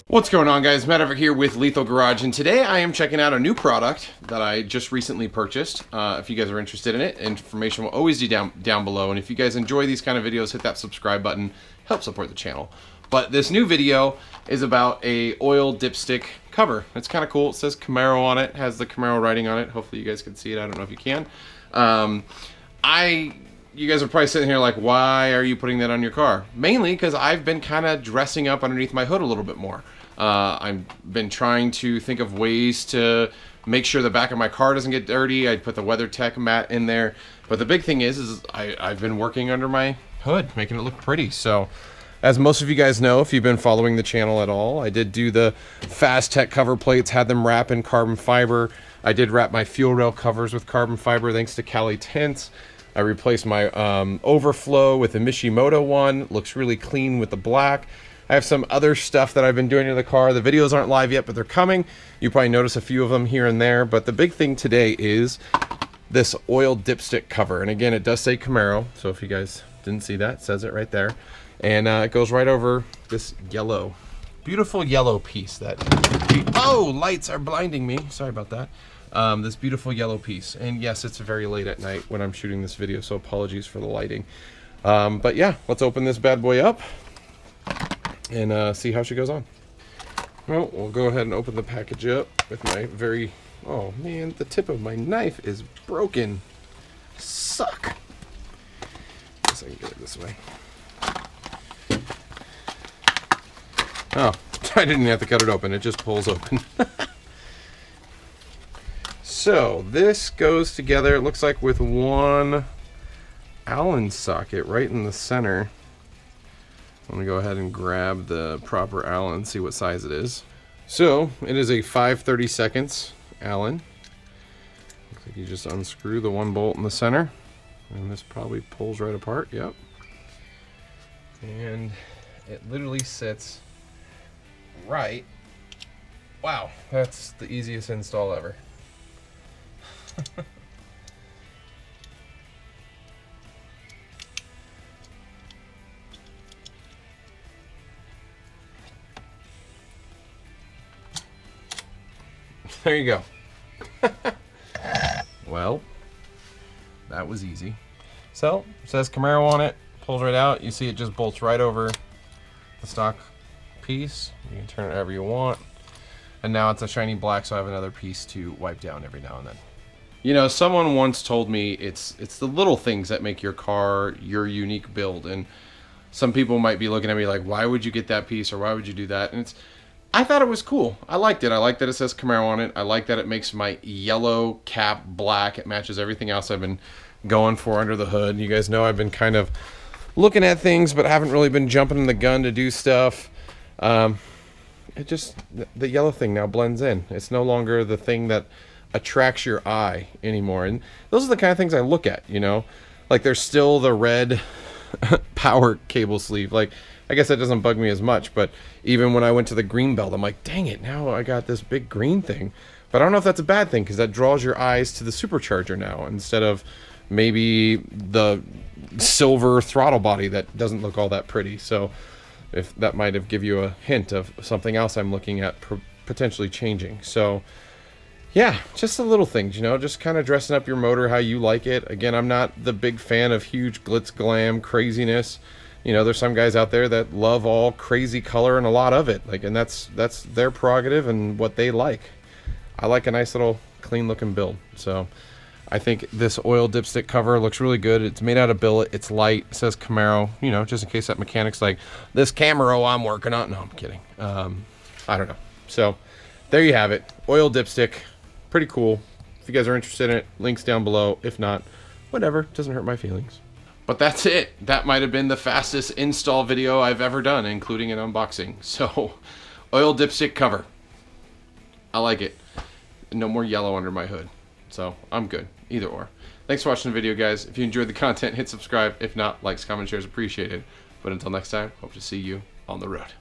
What's going on, guys? Matt over here with Lethal Garage, and today I am checking out a new product that I just recently purchased. If you guys are interested in it, information will always be down below, and if you guys enjoy these kind of videos, hit that subscribe button, help support the channel. But this new video is about a oil dipstick cover. It's kind of cool. It says Camaro on it, has the Camaro writing on it. Hopefully you guys can see it. I don't know if you can. You guys are probably sitting here like, why are you putting that on your car? Mainly because I've been kind of dressing up underneath my hood a little bit more. I've been trying to think of ways to make sure the back of my car doesn't get dirty. I put the WeatherTech mat in there. But the big thing is I've been working under my hood, making it look pretty. So, as most of you guys know, if you've been following the channel at all, I did do the Fast Tech cover plates, had them wrap in carbon fiber. I did wrap my fuel rail covers with carbon fiber thanks to Cali Tints. I replaced my overflow with a Mishimoto one. Looks really clean with the black. I have some other stuff that I've been doing to the car. The videos aren't live yet, but they're coming. You probably notice a few of them here and there. But the big thing today is this oil dipstick cover. And again, it does say Camaro. So if you guys didn't see that, it says it right there. And it goes right over this yellow, beautiful yellow piece. Oh, lights are blinding me. Sorry about that. This beautiful yellow piece. And yes, it's very late at night when I'm shooting this video, so apologies for the lighting. But yeah, let's open this bad boy up and see how she goes on. Well, we'll go ahead and open the package up with my very... Oh man, the tip of my knife is broken. Suck. Guess I can get it this way. Oh, I didn't have to cut it open. It just pulls open. So this goes together, it looks like, with one Allen socket right in the center. I'm going to go ahead and grab the proper Allen, see what size it is. So it is a 5/32 Allen. Looks like you just unscrew the one bolt in the center, and this probably pulls right apart. Yep. And it literally sits right. Wow, that's the easiest install ever. There you go. Well, that was easy. So, it says Camaro on it, pulls right out. You see it just bolts right over the stock piece. You can turn it however you want. And now it's a shiny black, so I have another piece to wipe down every now and then. You know, someone once told me it's the little things that make your car your unique build. And some people might be looking at me like, why would you get that piece, or why would you do that? And I thought it was cool. I liked it. I like that it says Camaro on it. I like that it makes my yellow cap black. It matches everything else I've been going for under the hood. You guys know I've been kind of looking at things, but haven't really been jumping the gun to do stuff. It just, the yellow thing now blends in. It's no longer the thing that attracts your eye anymore. And those are the kind of things I look at, you know? Like, there's still the red power cable sleeve. Like, I guess that doesn't bug me as much, but even when I went to the green belt, I'm like, dang it, now I got this big green thing. But I don't know if that's a bad thing, because that draws your eyes to the supercharger now, instead of maybe the silver throttle body that doesn't look all that pretty. So if that might have give you a hint of something else I'm looking at potentially changing. So yeah, just the little things, you know, just kind of dressing up your motor how you like it. Again, I'm not the big fan of huge glitz glam craziness. You know, there's some guys out there that love all crazy color and a lot of it. Like, and that's their prerogative and what they like. I like a nice little clean looking build. So I think this oil dipstick cover looks really good. It's made out of billet. It's light. It says Camaro, you know, just in case that mechanic's like, this Camaro I'm working on. No, I'm kidding. I don't know. So there you have it. Oil dipstick. Pretty cool. If you guys are interested in it, links down below. If not, whatever. Doesn't hurt my feelings. But that's it. That might have been the fastest install video I've ever done, including an unboxing. So, oil dipstick cover. I like it. No more yellow under my hood. So, I'm good. Either or. Thanks for watching the video, guys. If you enjoyed the content, hit subscribe. If not, likes, comments, shares appreciated. But until next time, hope to see you on the road.